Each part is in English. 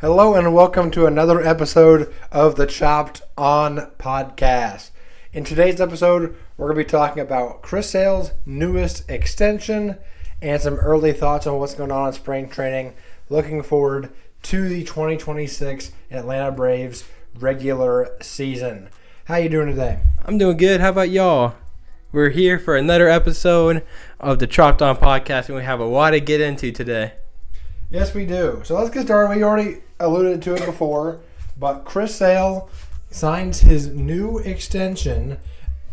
Hello and welcome to another episode of the Chopped On podcast. In today's episode, we're going to be talking about Chris Sale's newest extension and some early thoughts on what's going on in spring training. Looking forward to the 2026 Atlanta Braves regular season. How you doing today? I'm doing good. How about y'all? We're here for another episode of the Chopped On podcast, and we have a lot to get into today. Yes, we do. So let's get started. We already alluded to it before, but Chris Sale signs his new extension.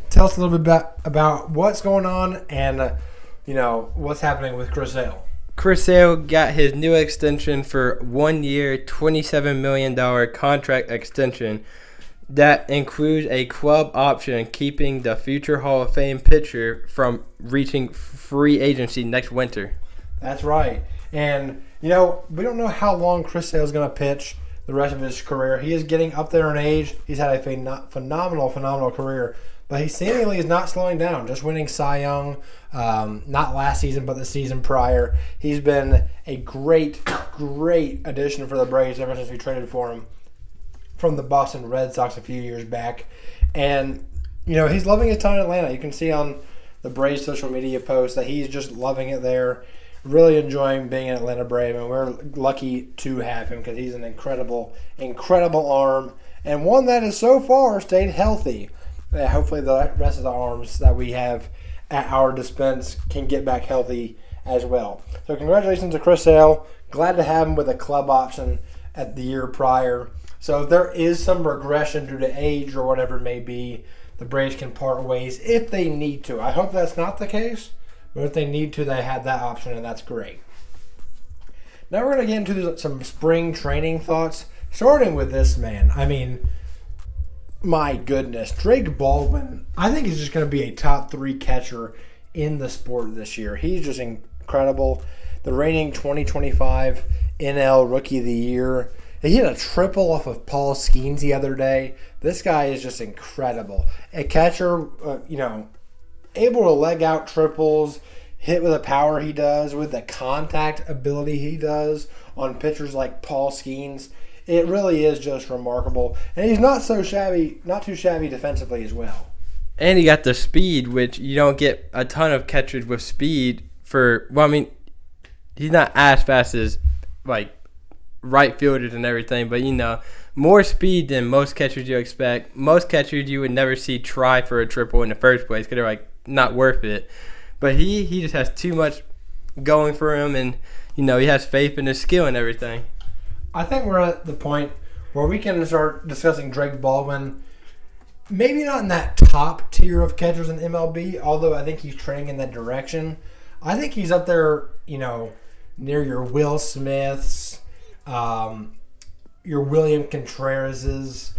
Tell us a little bit about what's going on and what's happening with Chris Sale. Chris Sale got his new extension for 1 year, $27 million contract extension that includes a club option, keeping the future Hall of Fame pitcher from reaching free agency next winter. That's right. And, we don't know how long Chris Sale is going to pitch the rest of his career. He is getting up there in age. He's had a phenomenal career. But he seemingly is not slowing down, just winning Cy Young, not last season, but the season prior. He's been a great addition for the Braves ever since we traded for him from the Boston Red Sox a few years back. And, he's loving his time in Atlanta. You can see on the Braves social media posts that he's just loving it there. Really enjoying being an Atlanta Brave, and we're lucky to have him because he's an incredible arm, and one that has so far stayed healthy. Hopefully the rest of the arms that we have at our dispense can get back healthy as well. So congratulations to Chris Sale. Glad to have him with a club option at the year prior. So if there is some regression due to age or whatever it may be, the Braves can part ways if they need to. I hope that's not the case. But if they need to, they have that option, and that's great. Now we're going to get into some spring training thoughts, starting with this man. I mean, my goodness. Drake Baldwin, I think he's just going to be a top 3 catcher in the sport this year. He's just incredible. The reigning 2025 NL Rookie of the Year. He hit a triple off of Paul Skeens the other day. This guy is just incredible. A catcher, able to leg out triples, hit with the power he does, with the contact ability he does on pitchers like Paul Skeens. It really is just remarkable. And he's not too shabby defensively as well. And he got the speed, which you don't get a ton of catchers with speed he's not as fast as right fielders and everything, but more speed than most catchers you expect. Most catchers you would never see try for a triple in the first place because they're not worth it. But he just has too much going for him, and he has faith in his skill and everything. I think we're at the point where we can start discussing Drake Baldwin. Maybe not in that top tier of catchers in MLB, although I think he's trending in that direction. I think he's up there, near your Will Smiths, your William Contrerases,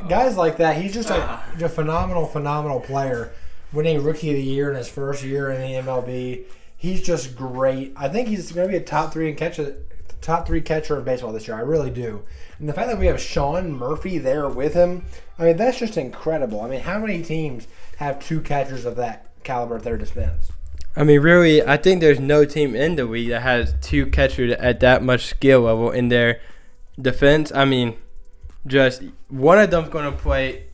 guys like that. He's just a phenomenal player. Winning Rookie of the Year in his first year in the MLB. He's just great. I think he's going to be a top three catcher in baseball this year. I really do. And the fact that we have Sean Murphy there with him, that's just incredible. How many teams have 2 catchers of that caliber at their dispense? Really, I think there's no team in the league that has 2 catchers at that much skill level in their defense. Just one of them's going to play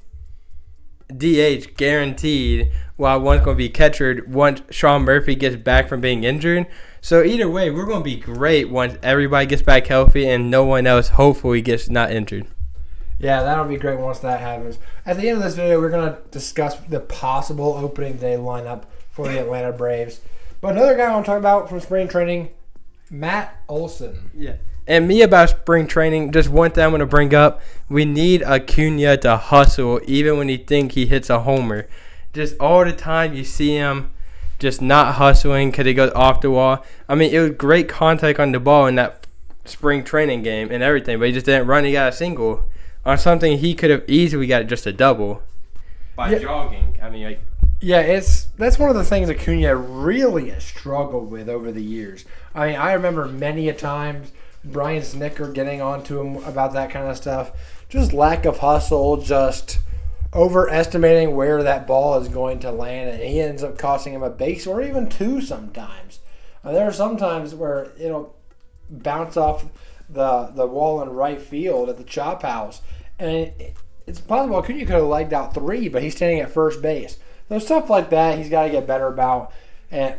DH guaranteed, while one's going to be catcher once Sean Murphy gets back from being injured. So either way, we're going to be great once everybody gets back healthy and no one else hopefully gets not injured. Yeah, that'll be great once that happens. At the end of this video, we're going to discuss the possible opening day lineup for the Atlanta Braves. But another guy I want to talk about from spring training, Matt Olson. Yeah. And me about spring training, just one thing I'm going to bring up, we need Acuna to hustle even when you think he hits a homer. Just all the time you see him just not hustling because he goes off the wall. It was great contact on the ball in that spring training game and everything, but he just didn't run. He got a single on something he could have easily got just a double by jogging. That's one of the things Acuna really has struggled with over the years. I remember many a times Brian Snitker getting onto him about that kind of stuff. Just lack of hustle, just overestimating where that ball is going to land, and he ends up costing him a base or even 2 sometimes. There are some times where it'll bounce off the wall in right field at the Chop House, and it's possible Acuna could have legged out 3, but he's standing at first base. So stuff like that, he's got to get better about. And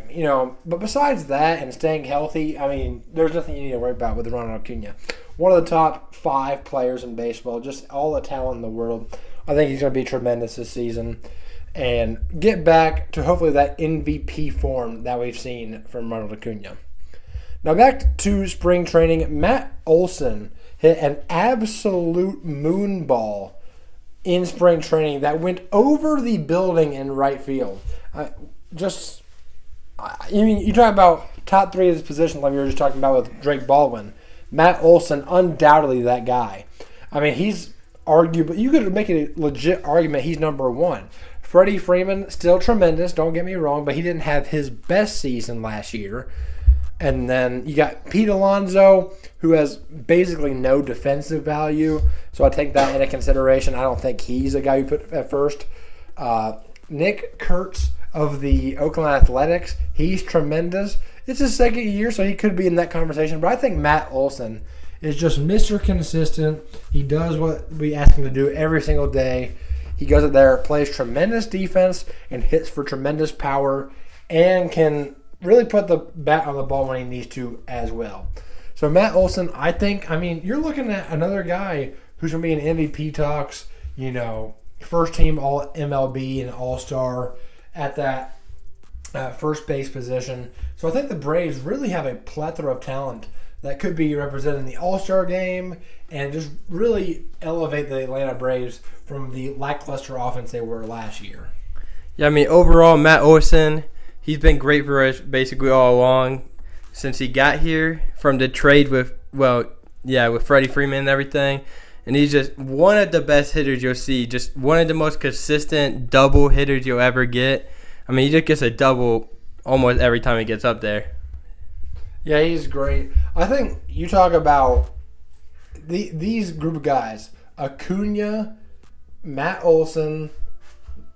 but besides that and staying healthy, I mean, there's nothing you need to worry about with Ronald Acuna. One of the top 5 players in baseball, just all the talent in the world. I think he's going to be tremendous this season and get back to hopefully that MVP form that we've seen from Ronald Acuna. Now back to spring training, Matt Olson hit an absolute moonball in spring training that went over the building in right field. You talk about top 3 of his position like we were just talking about with Drake Baldwin. Matt Olson, undoubtedly that guy. I mean, he's arguable. You could make a legit argument he's number 1. Freddie Freeman, still tremendous, don't get me wrong, but he didn't have his best season last year. And then you got Pete Alonso, who has basically no defensive value, so I take that into consideration. I don't think he's a guy you put at first. Nick Kurtz of the Oakland Athletics, he's tremendous. It's his second year, so he could be in that conversation. But I think Matt Olson is just Mr. Consistent. He does what we ask him to do every single day. He goes out there, plays tremendous defense, and hits for tremendous power, and can really put the bat on the ball when he needs to as well. So Matt Olson, you're looking at another guy who's going to be in MVP talks, first team All MLB and All-Star at that first base position. So I think the Braves really have a plethora of talent that could be represented in the All-Star game and just really elevate the Atlanta Braves from the lackluster offense they were last year. Yeah, overall, Matt Olson, he's been great for us basically all along since he got here from the trade with Freddie Freeman and everything. And he's just one of the best hitters you'll see, just one of the most consistent double hitters you'll ever get. He just gets a double almost every time he gets up there. Yeah, he's great. I think you talk about these group of guys, Acuna, Matt Olson,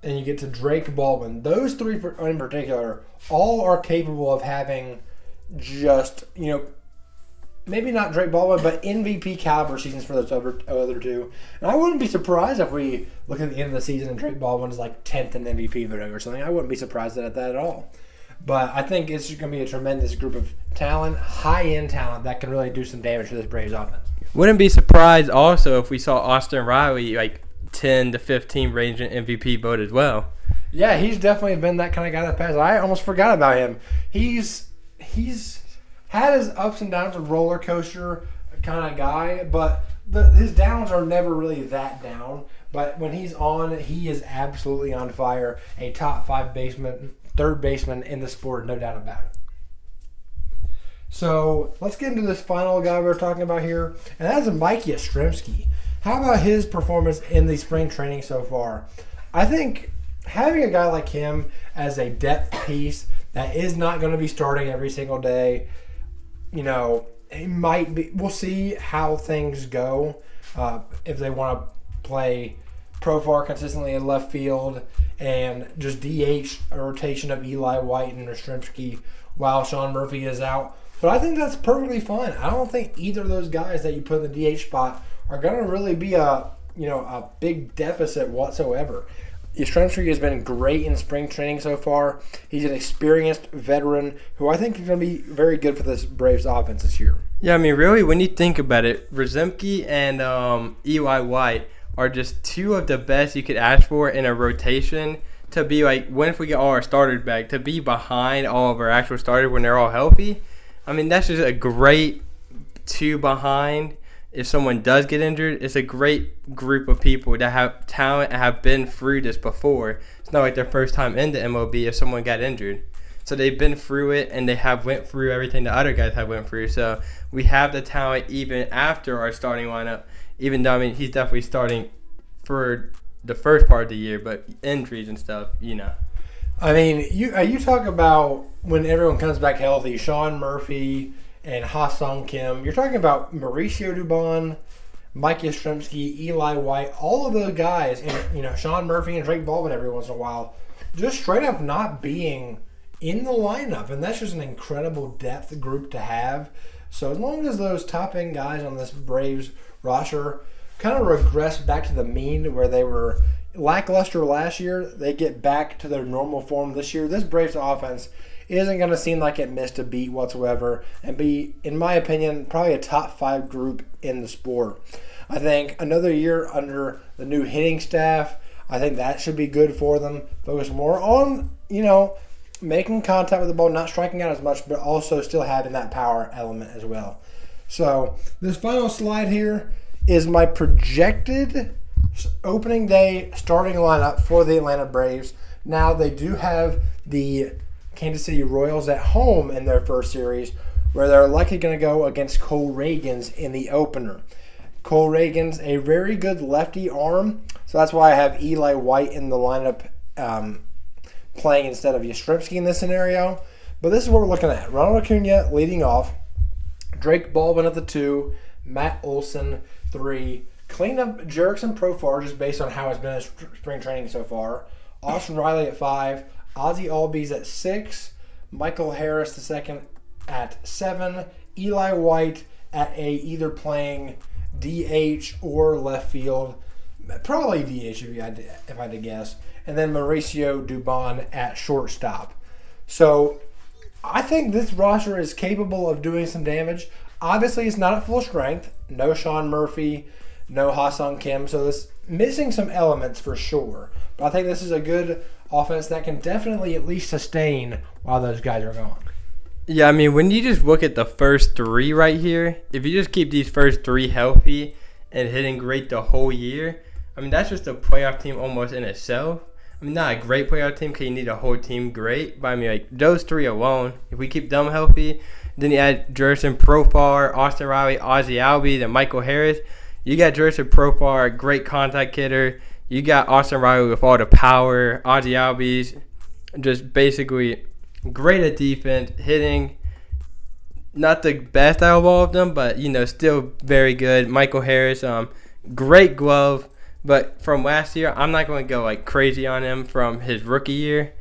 and you get to Drake Baldwin. Those 3 in particular all are capable of having just, maybe not Drake Baldwin, but MVP caliber seasons for those other 2. And I wouldn't be surprised if we look at the end of the season and Drake Baldwin is like 10th in MVP voting or something. I wouldn't be surprised at that at all. But I think it's going to be a tremendous group of talent, high-end talent that can really do some damage to this Braves offense. Wouldn't be surprised also if we saw Austin Riley 10 to 15 range in MVP vote as well. Yeah, he's definitely been that kind of guy that passed. I almost forgot about him. He's had his ups and downs, a roller coaster kind of guy, but his downs are never really that down. But when he's on, he is absolutely on fire. A top 5 third baseman in the sport, no doubt about it. So let's get into this final guy we're talking about here, and that's Mike Yastrzemski. How about his performance in the spring training so far? I think having a guy like him as a depth piece that is not going to be starting every single day, it might be. We'll see how things go if they want to play Profar consistently in left field and just DH a rotation of Eli White and Yastrzemski while Sean Murphy is out. But I think that's perfectly fine. I don't think either of those guys that you put in the DH spot are going to really be a big deficit whatsoever. Yastrzemski has been great in spring training so far. He's an experienced veteran who I think is going to be very good for this Braves offense this year. Yeah, really, when you think about it, Yastrzemski and Eli White are just 2 of the best you could ask for in a rotation to be when if we get all our starters back, to be behind all of our actual starters when they're all healthy. That's just a great 2 behind. If someone does get injured, it's a great group of people that have talent and have been through this before. It's not like their first time in the MLB if someone got injured. So they've been through it, and they have went through everything the other guys have went through. So we have the talent even after our starting lineup, even though, he's definitely starting for the first part of the year, but injuries and stuff, You talk about when everyone comes back healthy, Sean Murphy and Ha-Sung Kim. You're talking about Mauricio Dubon, Mike Yastrzemski, Eli White, all of those guys, and Sean Murphy and Drake Baldwin every once in a while, just straight up not being in the lineup, and that's just an incredible depth group to have. So as long as those top end guys on this Braves roster kind of regress back to the mean where they were lackluster last year, they get back to their normal form this year. This Braves offense isn't going to seem like it missed a beat whatsoever and be, in my opinion, probably a top 5 group in the sport. I think another year under the new hitting staff, I think that should be good for them. Focus more on, making contact with the ball, not striking out as much, but also still having that power element as well. So this final slide here is my projected opening day starting lineup for the Atlanta Braves. Now they do have the Kansas City Royals at home in their first series, where they're likely going to go against Cole Ragans in the opener. Cole Ragans, a very good lefty arm, so that's why I have Eli White in the lineup playing instead of Yastrzemski in this scenario. But this is what we're looking at. Ronald Acuna leading off, Drake Baldwin at the 2, Matt Olson 3, cleanup Jerickson Profar just based on how it's been in spring training so far, Austin Riley at 5, Ozzie Albies at 6, Michael Harris II at 7, Eli White at either playing DH or left field, probably DH if I had to guess, and then Mauricio Dubon at shortstop. So I think this roster is capable of doing some damage. Obviously, it's not at full strength. No Sean Murphy, no Ha-Seong Kim, so it's missing some elements for sure. But I think this is a good offense that can definitely at least sustain while those guys are gone. Yeah, I mean, when you just look at the first 3 right here, if you just keep these first 3 healthy and hitting great the whole year, I mean, that's just a playoff team almost in itself. I mean, not a great playoff team because you need a whole team great, but I mean, like, those 3 alone, if we keep them healthy, then you add Jerickson Profar, Austin Riley, Ozzie Albies, and Michael Harris. You got Jerickson Profar, a great contact hitter. You got Austin Riley with all the power. Ozzie Albies, just basically great at defense, hitting. Not the best out of all of them, but, still very good. Michael Harris, great glove. But from last year, I'm not going to go like crazy on him from his rookie year.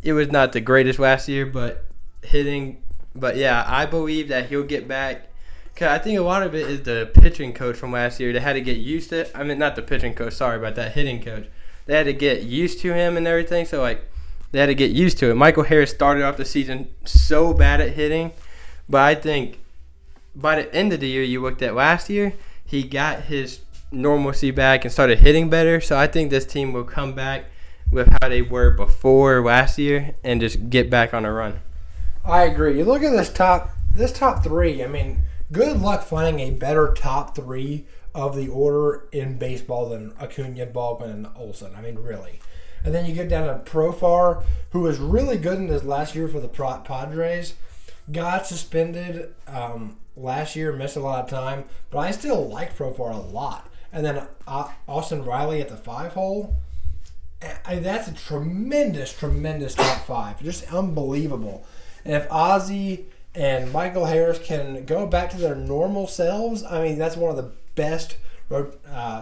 It was not the greatest last year, but hitting. But, yeah, I believe that he'll get back. Because I think a lot of it is the pitching coach from last year. They had to get used to it. I mean, not the pitching coach. Sorry about that. Hitting coach. They had to get used to him and everything. So, they had to get used to it. Michael Harris started off the season so bad at hitting. But I think by the end of the year you looked at last year, he got his normalcy back and started hitting better. So I think this team will come back with how they were before last year and just get back on a run. I agree. You look at this top 3, I mean, good luck finding a better top 3 of the order in baseball than Acuna, Baldwin, and Olson. I mean, really. And then you get down to Profar, who was really good in his last year for the Padres. Got suspended last year, missed a lot of time, but I still like Profar a lot. And then Austin Riley at the 5 hole. That's a tremendous top 5. Just unbelievable. And if Ozzie and Michael Harris can go back to their normal selves, I mean, that's one of the best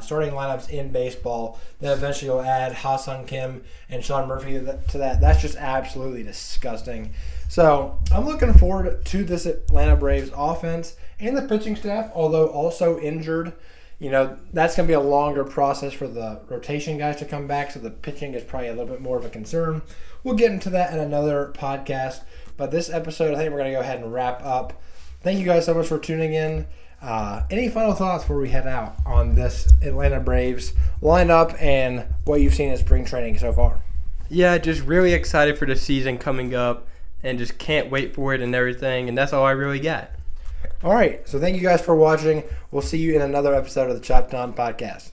starting lineups in baseball. Then eventually you'll add Ha-Seong Kim and Sean Murphy to that. That's just absolutely disgusting. So I'm looking forward to this Atlanta Braves offense and the pitching staff, although also injured. That's going to be a longer process for the rotation guys to come back, so the pitching is probably a little bit more of a concern. We'll get into that in another podcast. But this episode, I think we're going to go ahead and wrap up. Thank you guys so much for tuning in. Any final thoughts before we head out on this Atlanta Braves lineup and what you've seen in spring training so far? Yeah, just really excited for the season coming up and just can't wait for it and everything. And that's all I really got. All right. So thank you guys for watching. We'll see you in another episode of the Chopped On Podcast.